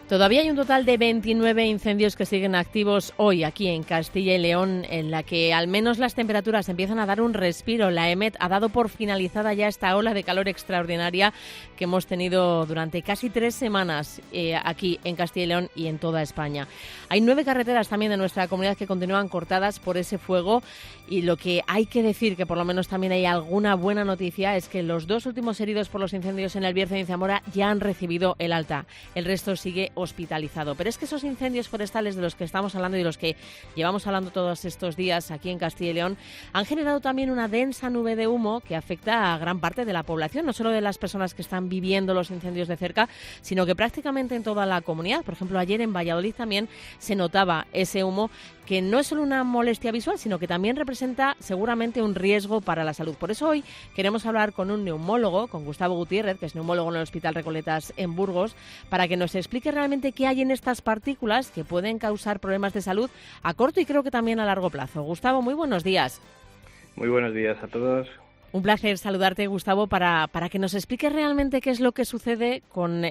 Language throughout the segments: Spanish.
Todavía hay un total de 29 incendios que siguen activos hoy aquí en Castilla y León, en la que al menos las temperaturas empiezan a dar un respiro. La EMET ha dado por finalizada ya esta ola de calor extraordinaria que hemos tenido durante casi 3 semanas aquí en Castilla y León y en toda España. Hay 9 carreteras también de nuestra comunidad que continúan cortadas por ese fuego, y lo que hay que decir, que por lo menos también hay alguna buena noticia, es que los 2 últimos heridos por los incendios en el Bierzo y en Zamora ya han recibido el alta. El resto sigue hospitalizado. Pero es que esos incendios forestales de los que estamos hablando y de los que llevamos hablando todos estos días aquí en Castilla y León han generado también una densa nube de humo que afecta a gran parte de la población, no solo de las personas que están viviendo los incendios de cerca, sino que prácticamente en toda la comunidad. Por ejemplo, ayer en Valladolid también se notaba ese humo, que no es solo una molestia visual, sino que también representa seguramente un riesgo para la salud. Por eso hoy queremos hablar con un neumólogo, con Gustavo Gutiérrez, que es neumólogo en el Hospital Recoletas en Burgos, para que nos explique realmente qué hay en estas partículas que pueden causar problemas de salud a corto y creo que también a largo plazo. Gustavo, muy buenos días. Muy buenos días a todos. Un placer saludarte, Gustavo, para que nos expliques realmente qué es lo que sucede con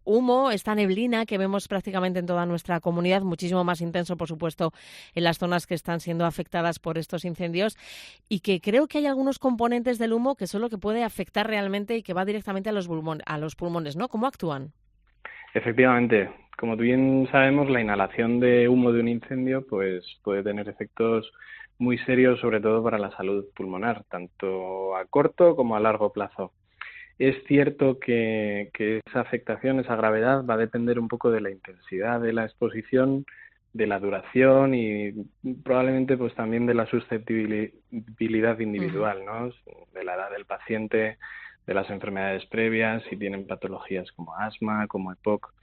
humo, esta neblina que vemos prácticamente en toda nuestra comunidad, muchísimo más intenso, por supuesto, en las zonas que están siendo afectadas por estos incendios, y que creo que hay algunos componentes del humo que son lo que puede afectar realmente y que va directamente a los pulmones, ¿no? ¿Cómo actúan? Efectivamente, como bien sabemos, la inhalación de humo de un incendio pues puede tener efectos muy serios, sobre todo para la salud pulmonar, tanto a corto como a largo plazo. Es cierto que esa afectación, esa gravedad, va a depender un poco de la intensidad de la exposición, de la duración y probablemente pues también de la susceptibilidad individual, ¿no? De la edad del paciente, de las enfermedades previas, si tienen patologías como asma, como EPOC.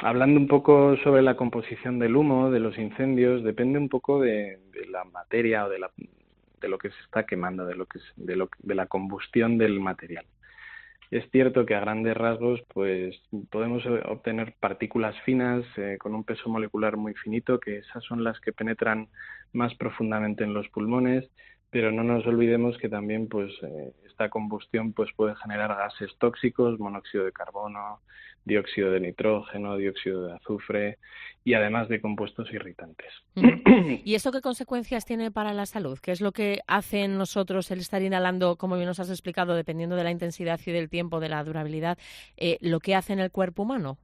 Hablando un poco sobre la composición del humo, de los incendios, depende un poco de la materia o de lo que se está quemando, de la combustión del material. Es cierto que a grandes rasgos pues podemos obtener partículas finas con un peso molecular muy finito, que esas son las que penetran más profundamente en los pulmones, pero no nos olvidemos que también pues esta combustión pues puede generar gases tóxicos, monóxido de carbono, dióxido de nitrógeno, dióxido de azufre y además de compuestos irritantes. ¿Y eso qué consecuencias tiene para la salud? ¿Qué es lo que hace en nosotros el estar inhalando, como bien nos has explicado, dependiendo de la intensidad y del tiempo, de la durabilidad, lo que hace en el cuerpo humano?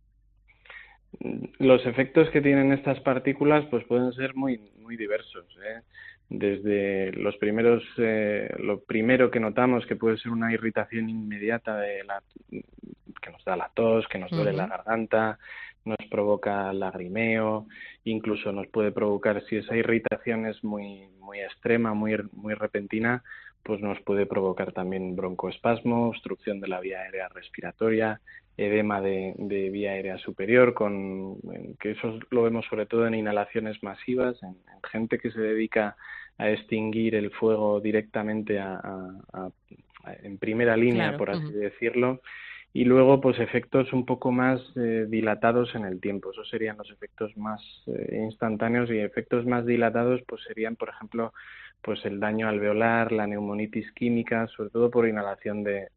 Los efectos que tienen estas partículas pues pueden ser muy diversos, Desde lo primero que notamos, que puede ser una irritación inmediata que nos da la tos, que nos duele la garganta, nos provoca lagrimeo, incluso nos puede provocar, si esa irritación es muy extrema, muy repentina, pues nos puede provocar también broncoespasmo, obstrucción de la vía aérea respiratoria, edema de vía aérea superior, que eso lo vemos sobre todo en inhalaciones masivas, en gente que se dedica a extinguir el fuego directamente en primera línea, claro, por así decirlo, y luego pues efectos un poco más dilatados en el tiempo. Esos serían los efectos más instantáneos, y efectos más dilatados pues serían, por ejemplo, pues el daño alveolar, la neumonitis química, sobre todo por inhalación de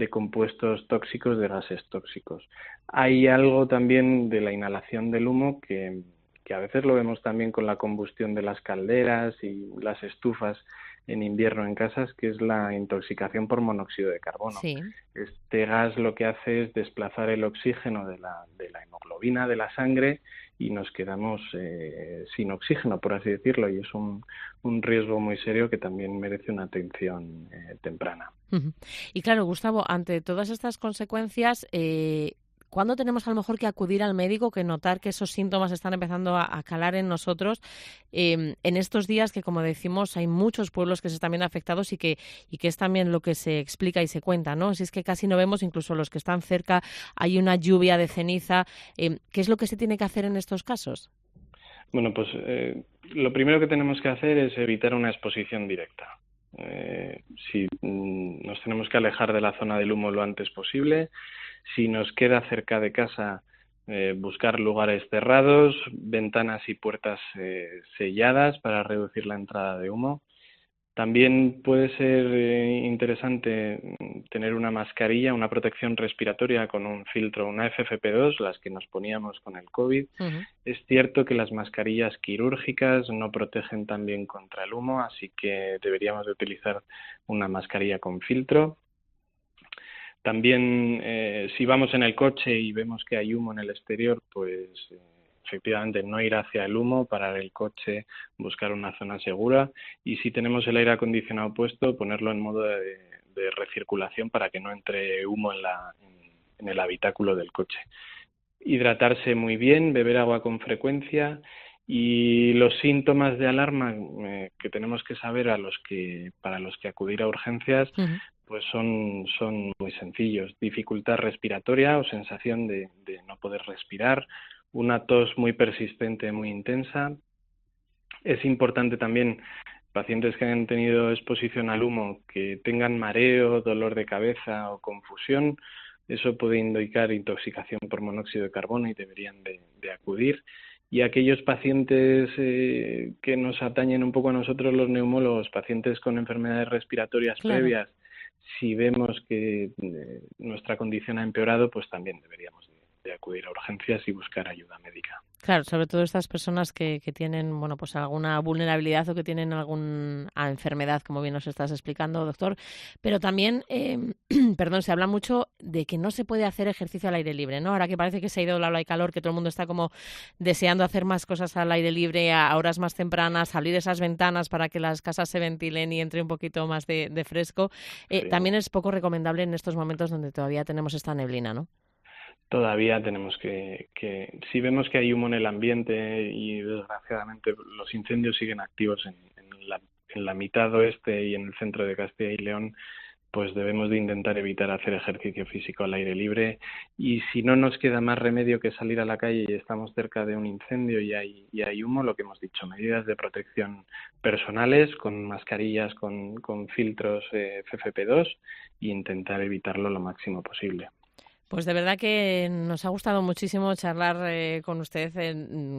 compuestos tóxicos, de gases tóxicos. Hay algo también de la inhalación del humo que a veces lo vemos también con la combustión de las calderas y las estufas en invierno en casas, que es la intoxicación por monóxido de carbono. Sí. Este gas lo que hace es desplazar el oxígeno de la hemoglobina de la sangre y nos quedamos sin oxígeno, por así decirlo, y es un riesgo muy serio que también merece una atención temprana. Y claro, Gustavo, ante todas estas consecuencias, ¿cuándo tenemos a lo mejor que acudir al médico, que notar que esos síntomas están empezando a calar en nosotros en estos días que, como decimos, hay muchos pueblos que se están viendo afectados y que es también lo que se explica y se cuenta, ¿no? Si es que casi no vemos, incluso los que están cerca, hay una lluvia de ceniza. ¿Qué es lo que se tiene que hacer en estos casos? Bueno, pues lo primero que tenemos que hacer es evitar una exposición directa. Si nos tenemos que alejar de la zona del humo lo antes posible. Si nos queda cerca de casa, buscar lugares cerrados, ventanas y puertas selladas para reducir la entrada de humo. También puede ser interesante tener una mascarilla, una protección respiratoria con un filtro, una FFP2, las que nos poníamos con el COVID. Ujú. Es cierto que las mascarillas quirúrgicas no protegen tan bien contra el humo, así que deberíamos de utilizar una mascarilla con filtro. También, si vamos en el coche y vemos que hay humo en el exterior, pues efectivamente no ir hacia el humo, parar el coche, buscar una zona segura, y si tenemos el aire acondicionado puesto, ponerlo en modo de recirculación para que no entre humo en el habitáculo del coche. Hidratarse muy bien, beber agua con frecuencia, y los síntomas de alarma que tenemos que saber para los que acudir a urgencias, Ujú. pues son muy sencillos. Dificultad respiratoria o sensación de no poder respirar, una tos muy persistente, muy intensa. Es importante también pacientes que hayan tenido exposición al humo, que tengan mareo, dolor de cabeza o confusión. Eso puede indicar intoxicación por monóxido de carbono y deberían de acudir. Y aquellos pacientes que nos atañen un poco a nosotros los neumólogos, pacientes con enfermedades respiratorias Claro. previas, si vemos que nuestra condición ha empeorado, pues también deberíamos de acudir a urgencias y buscar ayuda médica. Claro, sobre todo estas personas que tienen, bueno, pues alguna vulnerabilidad o que tienen alguna enfermedad, como bien nos estás explicando, doctor. Pero también, perdón, se habla mucho de que no se puede hacer ejercicio al aire libre, ¿no? Ahora que parece que se ha ido la ola de calor, que todo el mundo está como deseando hacer más cosas al aire libre a horas más tempranas, abrir esas ventanas para que las casas se ventilen y entre un poquito más de fresco. Sí. También es poco recomendable en estos momentos donde todavía tenemos esta neblina, ¿no? Todavía tenemos si vemos que hay humo en el ambiente y desgraciadamente los incendios siguen activos en la mitad oeste y en el centro de Castilla y León, pues debemos de intentar evitar hacer ejercicio físico al aire libre, y si no nos queda más remedio que salir a la calle y estamos cerca de un incendio y hay humo, lo que hemos dicho, medidas de protección personales con mascarillas, con filtros FFP2, e intentar evitarlo lo máximo posible. Pues de verdad que nos ha gustado muchísimo charlar con usted,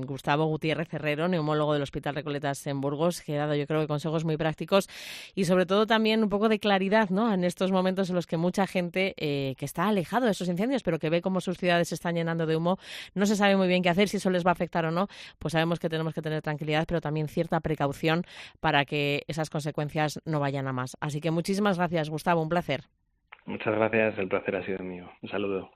Gustavo Gutiérrez Herrero, neumólogo del Hospital Recoletas en Burgos, que ha dado yo creo que consejos muy prácticos y sobre todo también un poco de claridad, ¿no? En estos momentos en los que mucha gente que está alejado de esos incendios, pero que ve cómo sus ciudades se están llenando de humo, no se sabe muy bien qué hacer, si eso les va a afectar o no, pues sabemos que tenemos que tener tranquilidad, pero también cierta precaución para que esas consecuencias no vayan a más. Así que muchísimas gracias, Gustavo, un placer. Muchas gracias, el placer ha sido mío. Un saludo.